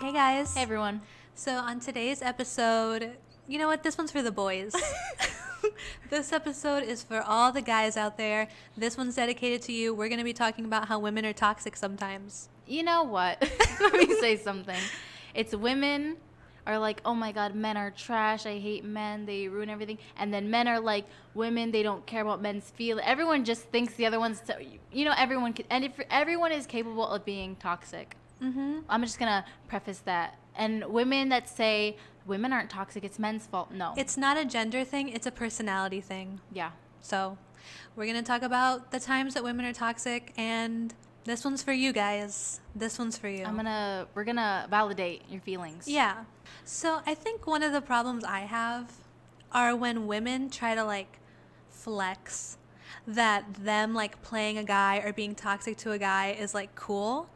Hey guys. Hey everyone. So on today's episode, you know what? This one's for the boys. This episode is for all the guys out there. This one's dedicated to you. We're going to be talking about how women are toxic sometimes. You know what? Let me say something. It's women are like, oh my god, men are trash. I hate men. They ruin everything. And then men are like, women, they don't care about men's feelings. Everyone just thinks the other one's, everyone can, and if everyone is capable of being toxic. Mm-hmm. I'm just going to preface that. And women that say women aren't toxic, it's men's fault. No. It's not a gender thing. It's a personality thing. Yeah. So we're going to talk about the times that women are toxic, and this one's for you guys. This one's for you. We're going to validate your feelings. Yeah. So I think one of the problems I have are when women try to like flex that them like playing a guy or being toxic to a guy is like cool.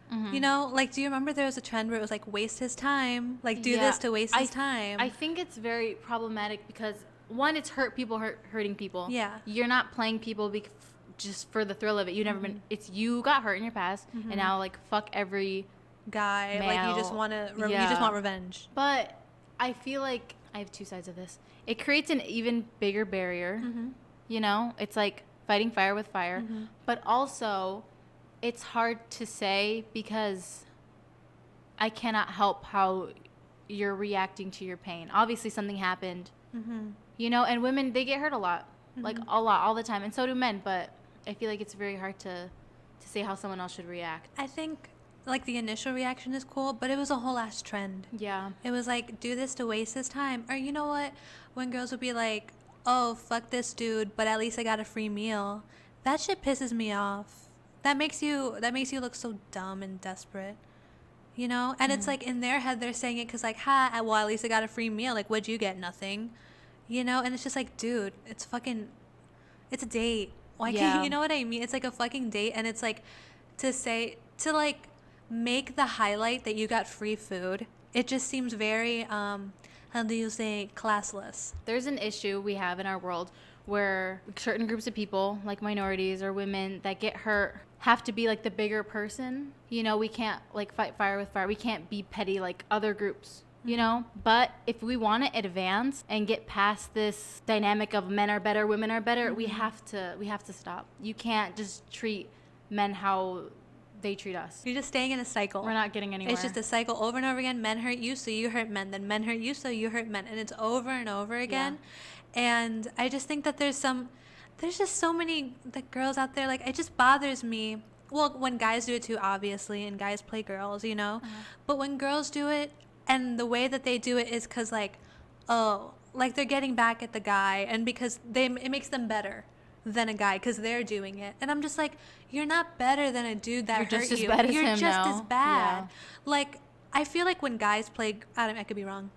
Mm-hmm. You know, like, do you remember there was a trend where it was like, waste his time, like do this to waste his time? I think it's very problematic because one, it's hurting people. Yeah. You're not playing people just for the thrill of it. You've never been, it's you got hurt in your past and now like fuck every guy, male. like you just want to, you just want revenge. But I feel like I have two sides of this. It creates an even bigger barrier. Mm-hmm. You know, it's like fighting fire with fire, but also it's hard to say because I cannot help how you're reacting to your pain. Obviously something happened, you know, and women, they get hurt a lot, like a lot, all the time. And so do men, but I feel like it's very hard to say how someone else should react. I think like the initial reaction is cool, but it was a whole ass trend. Yeah. It was like, do this to waste his time. Or you know what? When girls would be like, oh, fuck this dude, but at least I got a free meal. That shit pisses me off. That makes you look so dumb and desperate, you know? And it's like in their head they're saying it because like, well, at least I got a free meal. Like, what'd you get? Nothing, you know? And it's just like, dude, it's a date. Why can't you know what I mean? It's like a fucking date, and it's like to like make the highlight that you got free food. It just seems very how do you say, classless. There's an issue we have in our world where certain groups of people, like minorities or women that get hurt, have to be like the bigger person. You know, we can't like fight fire with fire. We can't be petty like other groups, you know? But if we want to advance and get past this dynamic of men are better, women are better, we have to stop. You can't just treat men how they treat us. You're just staying in a cycle. We're not getting anywhere. It's just a cycle over and over again. Men hurt you, so you hurt men. Then men hurt you, so you hurt men. And it's over and over again. Yeah. And I just think that there's just so many girls out there. Like, it just bothers me. Well, when guys do it too, obviously, and guys play girls, you know. But when girls do it, and the way that they do it is because, like, oh, like they're getting back at the guy, and because it makes them better than a guy because they're doing it. And I'm just like, you're not better than a dude that hurt you. You're just as bad as him now. You're just as bad. Yeah. Like, I feel like when guys play, I could be wrong,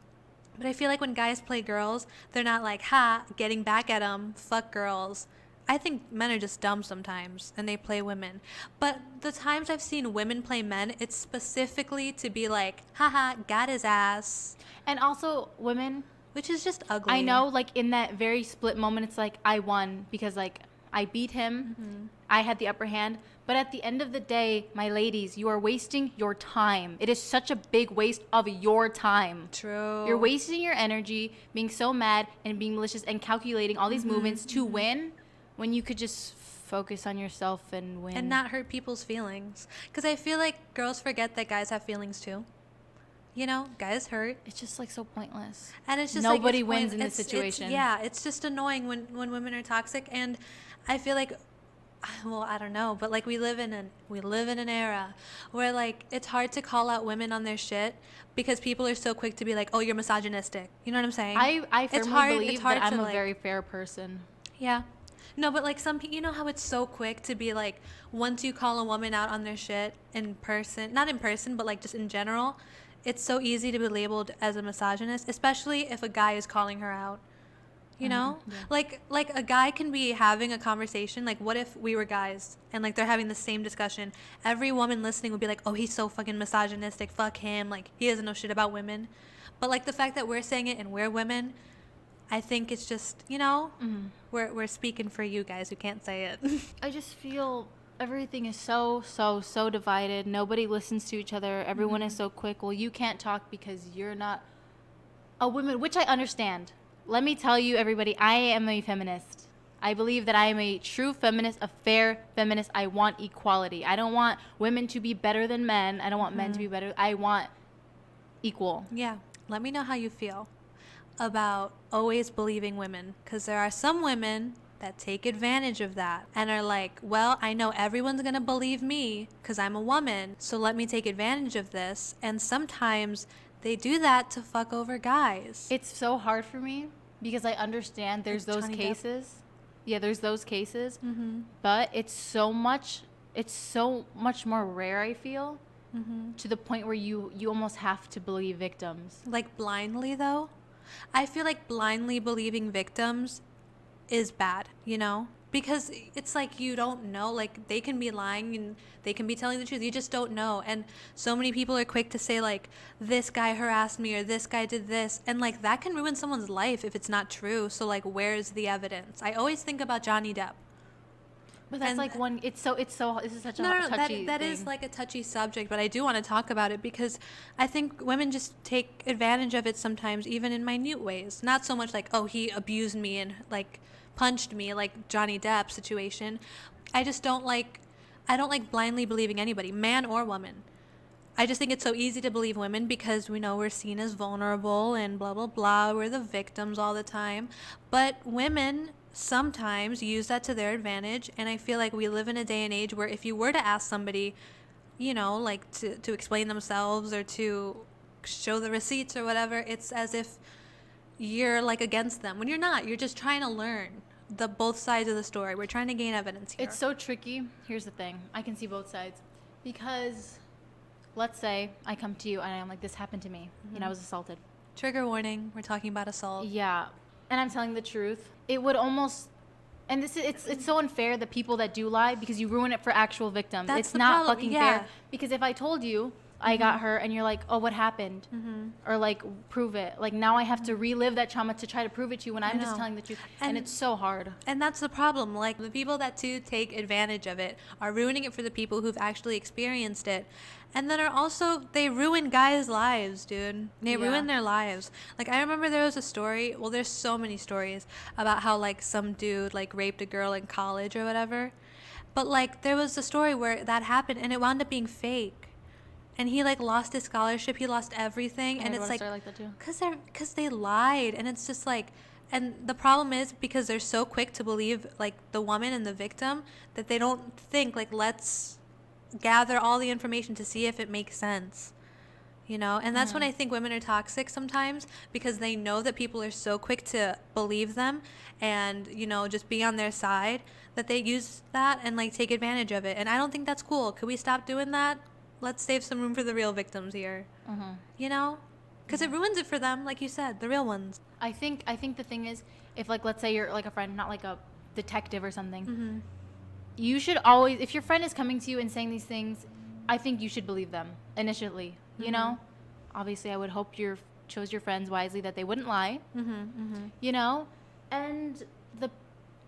but I feel like when guys play girls, they're not like, getting back at them, fuck girls. I think men are just dumb sometimes, and they play women. But the times I've seen women play men, it's specifically to be like, got his ass. And also women, which is just ugly. I know, like, in that very split moment, it's like, I won because, like, I beat him. I had the upper hand. But at the end of the day, my ladies, you are wasting your time. It is such a big waste of your time. True. You're wasting your energy being so mad and being malicious and calculating all these movements to win when you could just focus on yourself and win. And not hurt people's feelings. Because I feel like girls forget that guys have feelings too. You know, guys hurt. It's just like so pointless. And it's just nobody wins in this situation. It's just annoying when women are toxic. And I feel like, well, I don't know, but like we live in an era where like it's hard to call out women on their shit because people are so quick to be like, oh, you're misogynistic. You know what I'm saying? I firmly believe that I'm a very fair person. Yeah. No, but like some people, you know how it's so quick to be like, once you call a woman out on their shit in person, not in person, but like just in general, it's so easy to be labeled as a misogynist, especially if a guy is calling her out. You know? Yeah. Like a guy can be having a conversation, like what if we were guys and like they're having the same discussion. Every woman listening would be like, oh, he's so fucking misogynistic, fuck him, like he doesn't know shit about women. But like the fact that we're saying it and we're women, I think it's just, you know, we're speaking for you guys who can't say it. I just feel everything is so divided. Nobody listens to each other. Everyone is so quick. Well, you can't talk because you're not a woman, which I understand. Let me tell you, everybody, I am a feminist. I believe that I am a true feminist, a fair feminist. I want equality. I don't want women to be better than men. I don't want men to be better. I want equal. Yeah. Let me know how you feel about always believing women, because there are some women that take advantage of that and are like, well, I know everyone's gonna believe me because I'm a woman, so let me take advantage of this. And sometimes they do that to fuck over guys. It's so hard for me because I understand there's those cases. Yeah, there's those cases. But it's so much more rare, I feel, to the point where you almost have to believe victims. Like blindly, though? I feel like blindly believing victims is bad, you know? Because it's like you don't know, like they can be lying and they can be telling the truth. You just don't know. And so many people are quick to say like, this guy harassed me or this guy did this. And like that can ruin someone's life if it's not true. So like, where's the evidence? I always think about Johnny Depp. But that's like one, this is such a touchy that thing. is like a touchy subject, but I do want to talk about it because I think women just take advantage of it sometimes, even in minute ways. Not so much like, oh, he abused me and like punched me, like Johnny Depp situation. I don't like blindly believing anybody, man or woman. I just think it's so easy to believe women because we know we're seen as vulnerable and blah, blah, blah. We're the victims all the time. But women sometimes use that to their advantage. And I feel like we live in a day and age where if you were to ask somebody, you know, like to explain themselves or to show the receipts or whatever, it's as if you're like against them when you're not. You're just trying to learn the both sides of the story. We're trying to gain evidence here. It's so tricky. Here's the thing. I can see both sides because let's say I come to you and I'm like, this happened to me and I was assaulted. Trigger warning. We're talking about assault. Yeah. And I'm telling the truth. It would almost, and it's so unfair, the people that do lie, because you ruin it for actual victims. That's it's the not problem. fucking Yeah. fair. Because if I told you I got hurt and you're like, oh, what happened? Or like, prove it. Like now I have to relive that trauma to try to prove it to you when I'm just telling the truth. And it's so hard. And that's the problem. Like the people that do take advantage of it are ruining it for the people who've actually experienced it. And then are also, they ruin guys' lives, dude. They ruin their lives. Like I remember there was a story, well there's so many stories about how like some dude like raped a girl in college or whatever. But like there was a story where that happened and it wound up being fake. And he like lost his scholarship, he lost everything, and it's like that too. cause they lied, and it's just like, and the problem is because they're so quick to believe like the woman and the victim that they don't think like let's gather all the information to see if it makes sense, you know. And that's when I think women are toxic sometimes because they know that people are so quick to believe them and you know just be on their side that they use that and like take advantage of it. And I don't think that's cool. Could we stop doing that? Let's save some room for the real victims here. You know? Because it ruins it for them, like you said, the real ones. I think the thing is, if like, let's say you're like a friend, not like a detective or something, you should always, if your friend is coming to you and saying these things, I think you should believe them initially, you know? Obviously, I would hope you chose your friends wisely, that they wouldn't lie, you know? And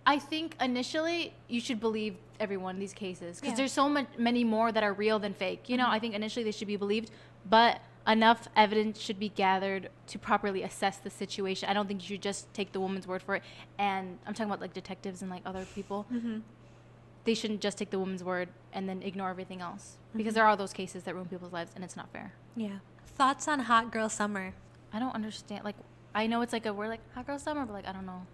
I think initially you should believe everyone in these cases because there's so many more that are real than fake. You know, I think initially they should be believed, but enough evidence should be gathered to properly assess the situation. I don't think you should just take the woman's word for it. And I'm talking about like detectives and like other people. They shouldn't just take the woman's word and then ignore everything else because there are those cases that ruin people's lives and it's not fair. Yeah. Thoughts on hot girl summer? I don't understand. Like, I know it's like a word like hot girl summer, but like, I don't know.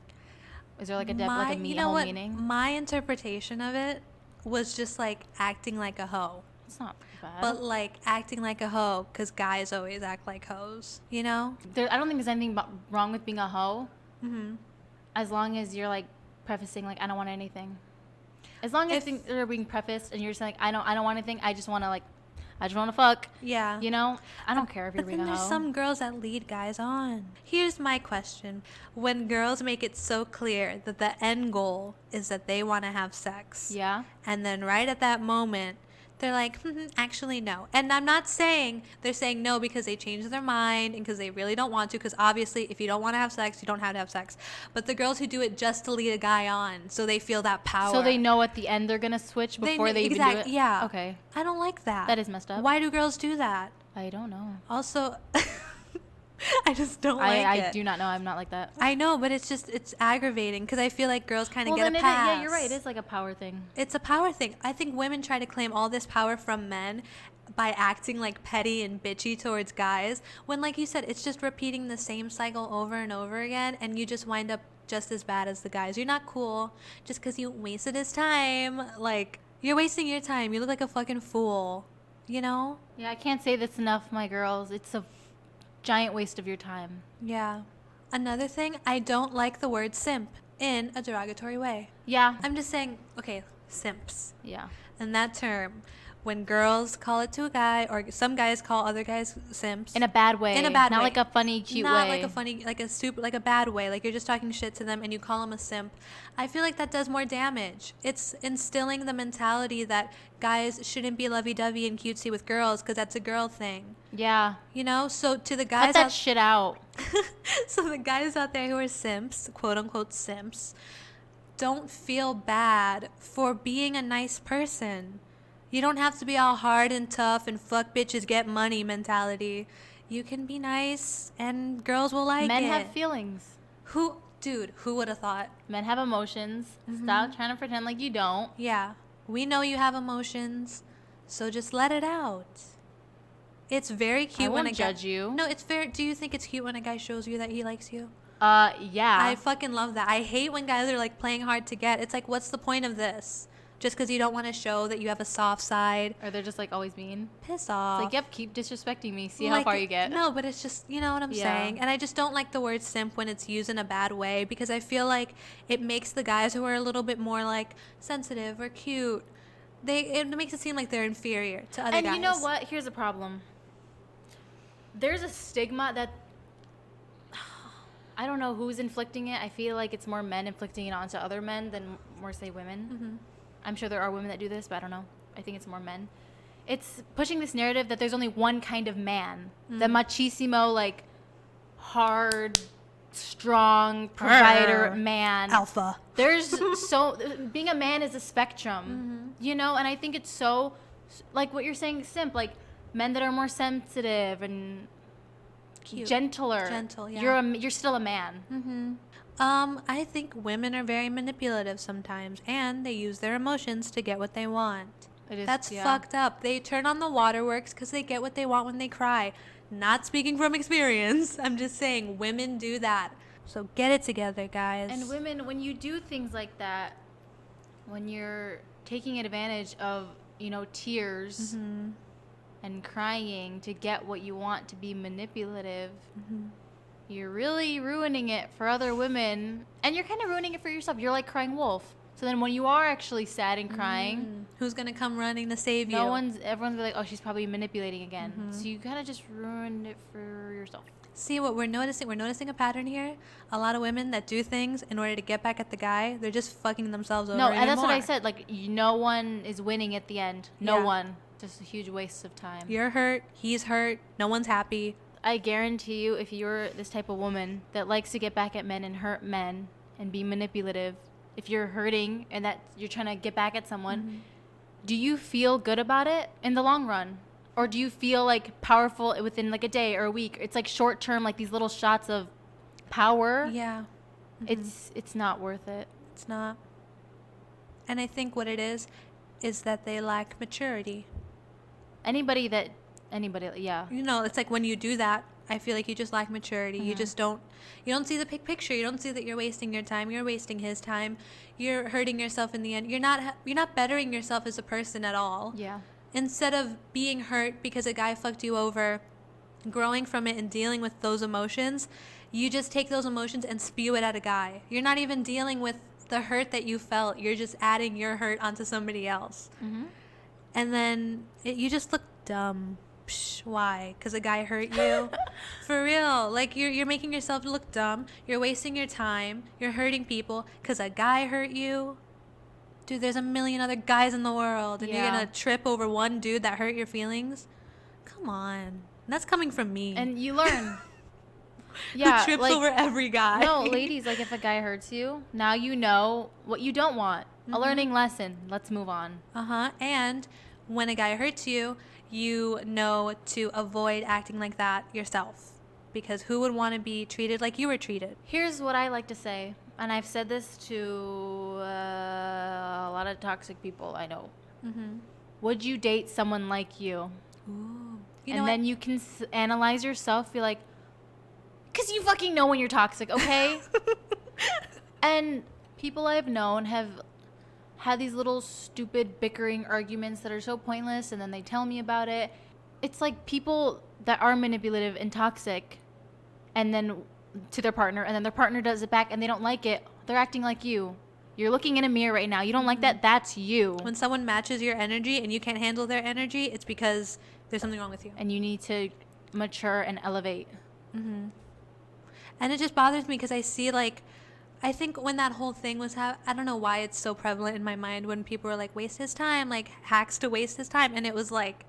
Is there like a whole meaning? My interpretation of it was just like acting like a hoe. It's not bad. But like acting like a hoe because guys always act like hoes, you know? I don't think there's anything wrong with being a hoe. As long as you're like prefacing like I don't want anything. As long as things are being prefaced and you're just like I don't want anything. I just want to fuck. Yeah. You know? I don't care if you're being a hoe. But then there's some girls that lead guys on. Here's my question. When girls make it so clear that the end goal is that they want to have sex. Yeah. And then right at that moment, They're like, actually, no. And I'm not saying they're saying no because they changed their mind and because they really don't want to. Because obviously, if you don't want to have sex, you don't have to have sex. But the girls who do it just to lead a guy on, so they feel that power. So they know at the end they're going to switch before they even do it? Yeah. Okay. I don't like that. That is messed up. Why do girls do that? I don't know. Also, I just don't like it. I do not know. I'm not like that. I know, but it's aggravating because I feel like girls kind of get a pass. Yeah, you're right. It is like a power thing. It's a power thing. I think women try to claim all this power from men by acting like petty and bitchy towards guys when, like you said, it's just repeating the same cycle over and over again, and you just wind up just as bad as the guys. You're not cool just because you wasted his time. Like, you're wasting your time. You look like a fucking fool, you know? Yeah, I can't say this enough, my girls. It's a giant waste of your time. Yeah. Another thing, I don't like the word simp in a derogatory way. Yeah. I'm just saying, okay, simps. Yeah. And that term, when girls call it to a guy, or some guys call other guys simps. In a bad way. In a bad way. Not like a funny, cute way. Not like a funny, like a super, like a bad way. Like you're just talking shit to them and you call them a simp. I feel like that does more damage. It's instilling the mentality that guys shouldn't be lovey-dovey and cutesy with girls because that's a girl thing. Yeah. You know? So to the guys Cut that shit out. So the guys out there who are simps, quote unquote simps, don't feel bad for being a nice person. You don't have to be all hard and tough and fuck bitches get money mentality. You can be nice and girls will like it. Men have feelings. Who would have thought? Men have emotions. Stop trying to pretend like you don't. Yeah. We know you have emotions, so just let it out. It's very cute I when won't judge you. No, it's very. Do you think it's cute when a guy shows you that he likes you? Yeah. I fucking love that. I hate when guys are like playing hard to get. It's like, what's the point of this? Just because you don't want to show that you have a soft side. Or they're just like always mean. Piss off. It's like, yep, keep disrespecting me. See how far you get. No, but it's just, you know what I'm saying? And I just don't like the word simp when it's used in a bad way because I feel like it makes the guys who are a little bit more like sensitive or cute, it makes it seem like they're inferior to other guys. And you know what? Here's a problem. There's a stigma that I don't know who's inflicting it. I feel like it's more men inflicting it onto other men than more, say, women. Mm-hmm. I'm sure there are women that do this, but I don't know. I think it's more men. It's pushing this narrative that there's only one kind of man. The machismo, like, hard, strong, provider man. Alpha. There's being a man is a spectrum, you know? And I think it's so, like what you're saying, simp, like men that are more sensitive and Cute. gentler. Gentle, yeah. You're still a man. Mm-hmm. I think women are very manipulative sometimes, and they use their emotions to get what they want. That's fucked up. They turn on the waterworks because they get what they want when they cry. Not speaking from experience. I'm just saying women do that. So get it together, guys. And women, when you do things like that, when you're taking advantage of, you know, tears and crying to get what you want to be manipulative, you're really ruining it for other women, and you're kind of ruining it for yourself. You're like crying wolf. So then when you are actually sad and crying, who's going to come running to save you? Everyone's be like, oh, she's probably manipulating again. So you kind of just ruined it for yourself. See what we're noticing a pattern here. A lot of women that do things in order to get back at the guy, they're just fucking themselves over. No, and anymore. that's what I said. Like, no one is winning at the end. No one. Just a huge waste of time. You're hurt. He's hurt. No one's happy. I guarantee you, if you're this type of woman that likes to get back at men and hurt men and be manipulative, if you're hurting and that you're trying to get back at someone, do you feel good about it in the long run? Or do you feel like powerful within like a day or a week? It's like short term, like these little shots of power. Yeah. It's not worth it. It's not. And I think what it is that they lack maturity. Anybody, yeah. You know, it's like when you do that, I feel like you just lack maturity. You just don't see the big picture. You don't see that you're wasting your time. You're wasting his time. You're hurting yourself in the end. You're not bettering yourself as a person at all. Yeah. Instead of being hurt because a guy fucked you over, growing from it and dealing with those emotions, you just take those emotions and spew it at a guy. You're not even dealing with the hurt that you felt. You're just adding your hurt onto somebody else. And then you just look dumb. Psh, why? Because a guy hurt you? For real. Like, you're making yourself look dumb. You're wasting your time. You're hurting people because a guy hurt you. dude, there's a million other guys in the world, and you're Yeah. gonna trip over one dude that hurt your feelings? Come on. That's coming from me. And you learn. Who Yeah, trips like, over every guy. no, ladies, like if a guy hurts you, now you know what you don't want. A learning lesson. Let's move on. And when a guy hurts you, you know to avoid acting like that yourself. Because who would want to be treated like you were treated? Here's what I like to say, and I've said this to a lot of toxic people I know. Would you date someone like you? Ooh. Then you can analyze yourself, be like, because you fucking know when you're toxic, okay? And people I've known have had these little stupid bickering arguments that are so pointless, and then they tell me about it. It's like people that are manipulative and toxic, and then to their partner, and then their partner does it back, and they don't like it. They're acting like you. You're looking in a mirror right now. You don't like that. That's you. When someone matches your energy and you can't handle their energy, it's because there's something wrong with you. And you need to mature and elevate. And it just bothers me because I see, like, I think when that whole thing was I don't know why it's so prevalent in my mind when people were like, waste his time, like hacks to waste his time. And it was like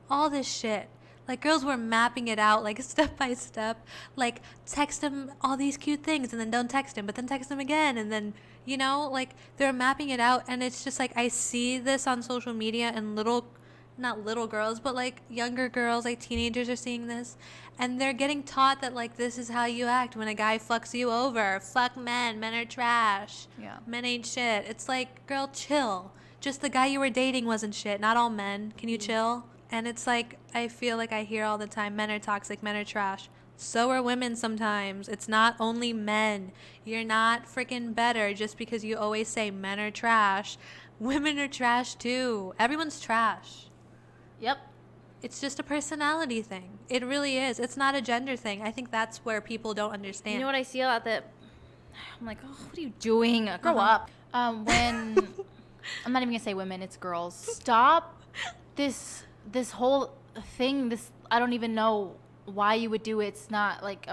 all this shit. Like, girls were mapping it out, like, step by step. Like, text him all these cute things and then don't text him, but then text him again. And then, you know, like, they're mapping it out. And it's just like, I see this on social media, and not little girls, but like younger girls, like teenagers are seeing this. And they're getting taught that, like, this is how you act when a guy fucks you over. Fuck men. Men are trash. Yeah. Men ain't shit. It's like, girl, chill. Just the guy you were dating wasn't shit. Not all men. Can you chill? And it's like, I feel like I hear all the time, men are toxic, men are trash. So are women sometimes. It's not only men. You're not freaking better just because you always say men are trash. Women are trash too. Everyone's trash. Yep. It's just a personality thing. It really is. It's not a gender thing. I think that's where people don't understand. You know what I see a lot that I'm like, oh, what are you doing? Grow up. When I'm not even gonna say women, it's girls. Stop this whole thing. This, I don't even know why you would do it. It's not like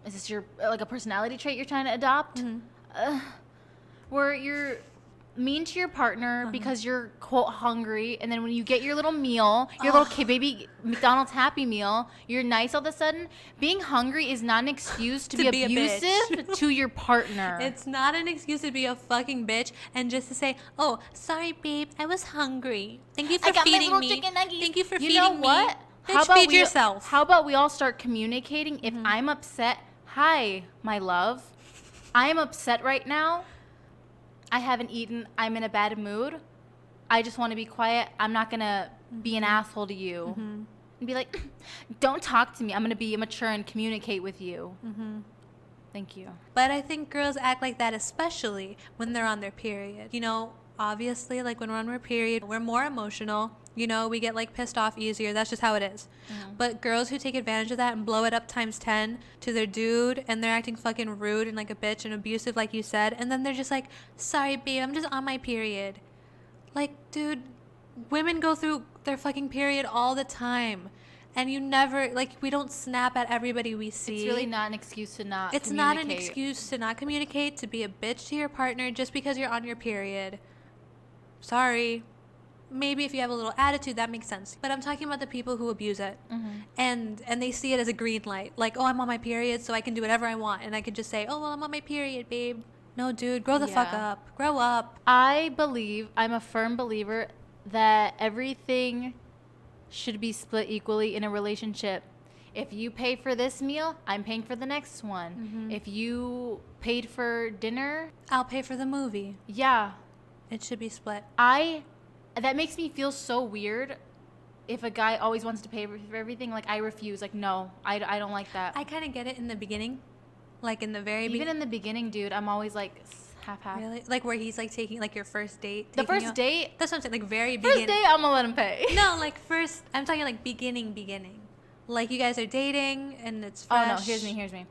is this your like a personality trait you're trying to adopt? Where you're mean to your partner because you're quote hungry, and then when you get your little meal, your little baby McDonald's Happy Meal, you're nice all of a sudden. Being hungry is not an excuse to be abusive to your partner. It's not an excuse to be a fucking bitch and just to say, oh, sorry, babe, I was hungry. Thank you for feeding me. Thank you for feeding me. You know what? Bitch, feed yourself. How about we all start communicating? If I'm upset, hi, my love, I'm upset right now. I haven't eaten. I'm in a bad mood. I just want to be quiet. I'm not going to be an asshole to you. And be like, don't talk to me. I'm going to be mature and communicate with you. Thank you. But I think girls act like that, especially when they're on their period. You know, obviously, like when we're on our period, we're more emotional. You know, we get like pissed off easier. That's just how it is. But girls who take advantage of that and blow it up times 10 to their dude, and they're acting fucking rude and like a bitch and abusive, like you said, and then they're just like, sorry, babe, I'm just on my period. Like, dude, women go through their fucking period all the time. And you never, like, we don't snap at everybody we see. It's really not an excuse to not It's communicate. not an excuse to not communicate, to be a bitch to your partner just because you're on your period. Sorry. Maybe if you have a little attitude, that makes sense. But I'm talking about the people who abuse it. And they see it as a green light. Like, oh, I'm on my period, so I can do whatever I want. And I could just say, oh, well, I'm on my period, babe. No, dude, grow the fuck up. Grow up. I'm a firm believer that everything should be split equally in a relationship. If you pay for this meal, I'm paying for the next one. If you paid for dinner, I'll pay for the movie. Yeah. It should be split. That makes me feel so weird if a guy always wants to pay for everything. Like, I refuse. Like, no, I don't like that. I kind of get it in the beginning. Like, in the very beginning. Even in the beginning, dude, I'm always like half-half. Really? Like, where he's like taking, like, your first date? The first date? That's what I'm saying. Like, very beginning. First date, I'm gonna let him pay. No, like, first, I'm talking like beginning. Like, you guys are dating and it's fresh. Oh, no, here's me.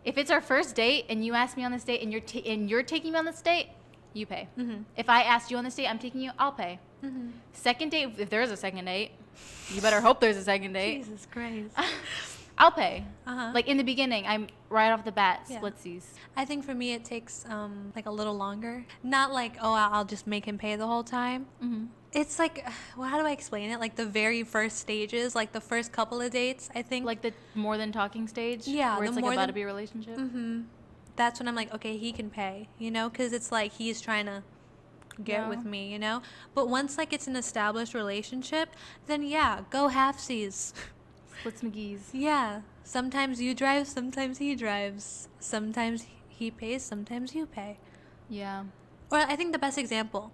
If it's our first date and you ask me on this date and you're taking me on this date, you pay. If I asked you on this date, I'm taking you, I'll pay. Second date, if there's a second date, you better hope there's a second date. Jesus Christ. I'll pay. Uh-huh. Like in the beginning, I'm right off the bat, Yeah. splitsies. I think for me it takes like a little longer. Not like, oh, I'll just make him pay the whole time. Mm-hmm. It's like, well, how do I explain it? Like the very first stages, like the first couple of dates, I think. Like the more than talking stage? Yeah, Where the it's like more about than- to be a relationship? Mm-hmm. That's when I'm like, okay, he can pay, you know? Because it's like he's trying to get with me, you know? But once like it's an established relationship, then yeah, go halfsies. Splits McGee's. Yeah. Sometimes you drive, sometimes he drives. Sometimes he pays, sometimes you pay. Yeah. Or I think the best example,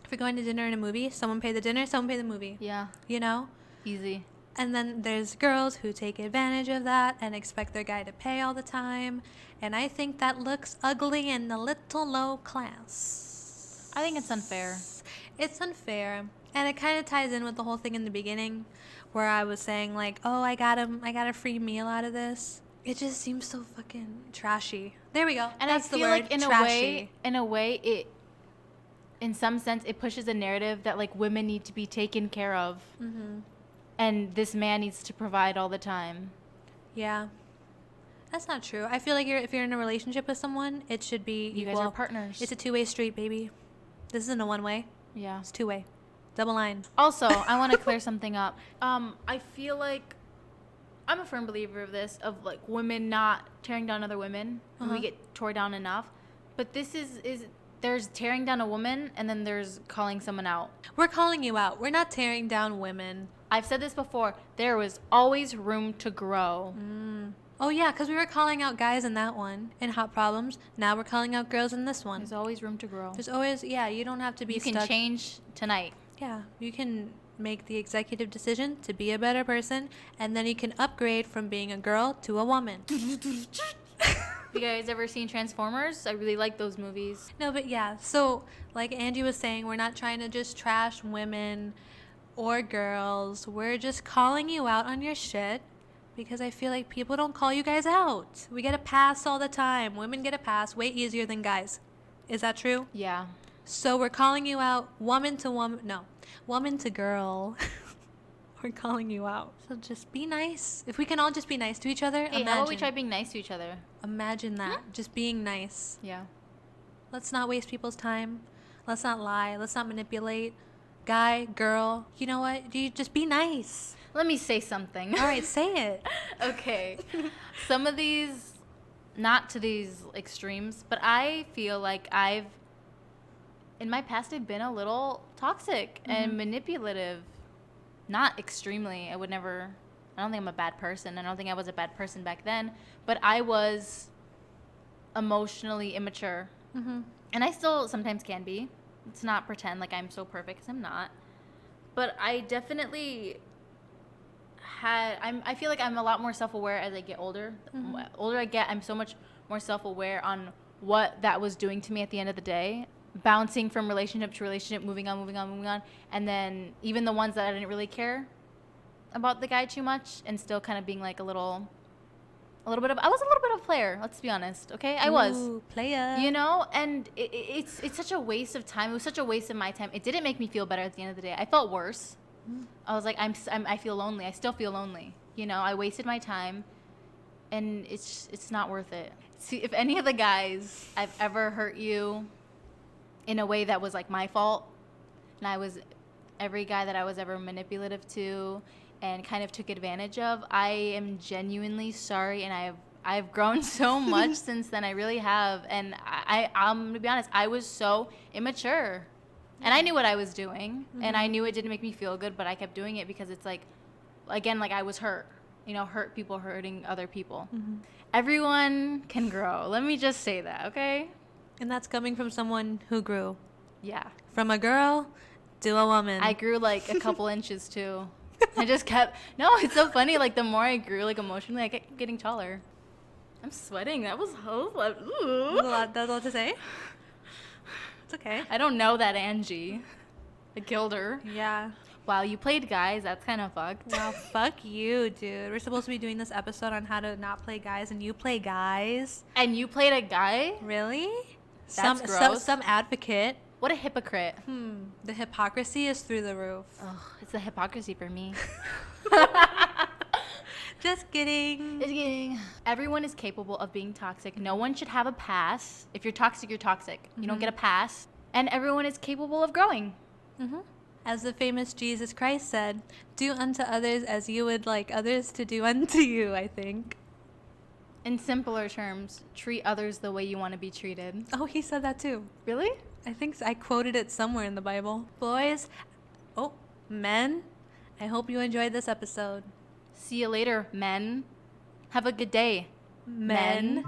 if you're going to dinner in a movie, someone pay the dinner, someone pay the movie. Yeah. You know? Easy. And then there's girls who take advantage of that and expect their guy to pay all the time. And I think that looks ugly and a little low class. I think it's unfair. It's unfair. And it kind of ties in with the whole thing in the beginning where I was saying like, oh, I got a free meal out of this. It just seems so fucking trashy. There we go. And That's I feel the word, like in trashy. a way, it, in some sense, it pushes a narrative that like women need to be taken care of. Mm-hmm. And this man needs to provide all the time. Yeah. That's not true. I feel like if you're in a relationship with someone, it should be You equal. guys are partners. It's a two-way street, baby. This isn't a one-way. Yeah. It's two-way. Double line. Also, I want to clear something up. I feel like I'm a firm believer of this, of like women not tearing down other women when we get tore down enough. But this is there's tearing down a woman and then there's calling someone out. We're calling you out. We're not tearing down women. I've said this before. There was always room to grow. Oh, yeah, because we were calling out guys in that one, in Hot Problems. Now we're calling out girls in this one. There's always room to grow. There's always, yeah, you don't have to be You can stuck. change tonight. Yeah, you can make the executive decision to be a better person, and then you can upgrade from being a girl to a woman. Have you guys ever seen Transformers? I really like those movies. No, but yeah, so like Angie was saying, we're not trying to just trash women or girls. We're just calling you out on your shit because I feel like people don't call you guys out. We get a pass all the time. Women get a pass way easier than guys. Is that true? Yeah. So we're calling you out woman to woman. No, woman to girl. We're calling you out. So just be nice. If we can all just be nice to each other, Hey, how about we try being nice to each other? Imagine that. Just being nice. Yeah. Let's not waste people's time. Let's not lie. Let's not manipulate. Guy, girl, you know what? You just be nice. Let me say something. All right, say it. Okay. Some of these, not to these extremes, but I feel like in my past, I've been a little toxic and manipulative. Not extremely. I don't think I'm a bad person. I don't think I was a bad person back then, but I was emotionally immature. Mm-hmm. And I still sometimes can be. Let's not pretend like I'm so perfect, because I'm not. But I definitely I feel like I'm a lot more self-aware as I get older. Mm-hmm. The older I get, I'm so much more self-aware on what that was doing to me at the end of the day. Bouncing from relationship to relationship, moving on. And then even the ones that I didn't really care about the guy too much, and still kind of being like I was a little bit of a player, let's be honest, okay? I was. Ooh, player. You know, and it's such a waste of time. It was such a waste of my time. It didn't make me feel better at the end of the day. I felt worse. I was like, I feel lonely. I still feel lonely. You know, I wasted my time, and it's not worth it. See, if any of the guys I've ever hurt you in a way that was like my fault, and every guy that I was ever manipulative to and kind of took advantage of, I am genuinely sorry, and I've grown so much since then. I really have. And I'm gonna be honest, I was so immature, and I knew what I was doing, and I knew it didn't make me feel good, but I kept doing it because it's like, again, like I was hurt, you know, hurt people hurting other people. Everyone can grow. Let me just say that, okay? And that's coming from someone who grew. Yeah. From a girl to a woman. I grew like a couple inches too. I just kept, no, it's so funny. Like the more I grew, like emotionally, I kept getting taller. I'm sweating. That was like, ooh. That's a lot to say. It's okay. I don't know that Angie. I killed her. Yeah. Wow, you played guys. That's kind of fucked. Wow, fuck you, dude. We're supposed to be doing this episode on how to not play guys, and you play guys. And you played a guy? Really? That's gross. Some advocate. What a hypocrite. The hypocrisy is through the roof. Oh, it's the hypocrisy for me. Just kidding. Just kidding. Everyone is capable of being toxic. No one should have a pass. If you're toxic, you're toxic. You don't get a pass. And everyone is capable of growing. As the famous Jesus Christ said, do unto others as you would like others to do unto you, I think. In simpler terms, treat others the way you want to be treated. Oh, he said that too. Really? I think I quoted it somewhere in the Bible. Boys, men, I hope you enjoyed this episode. See you later, men. Have a good day, Men.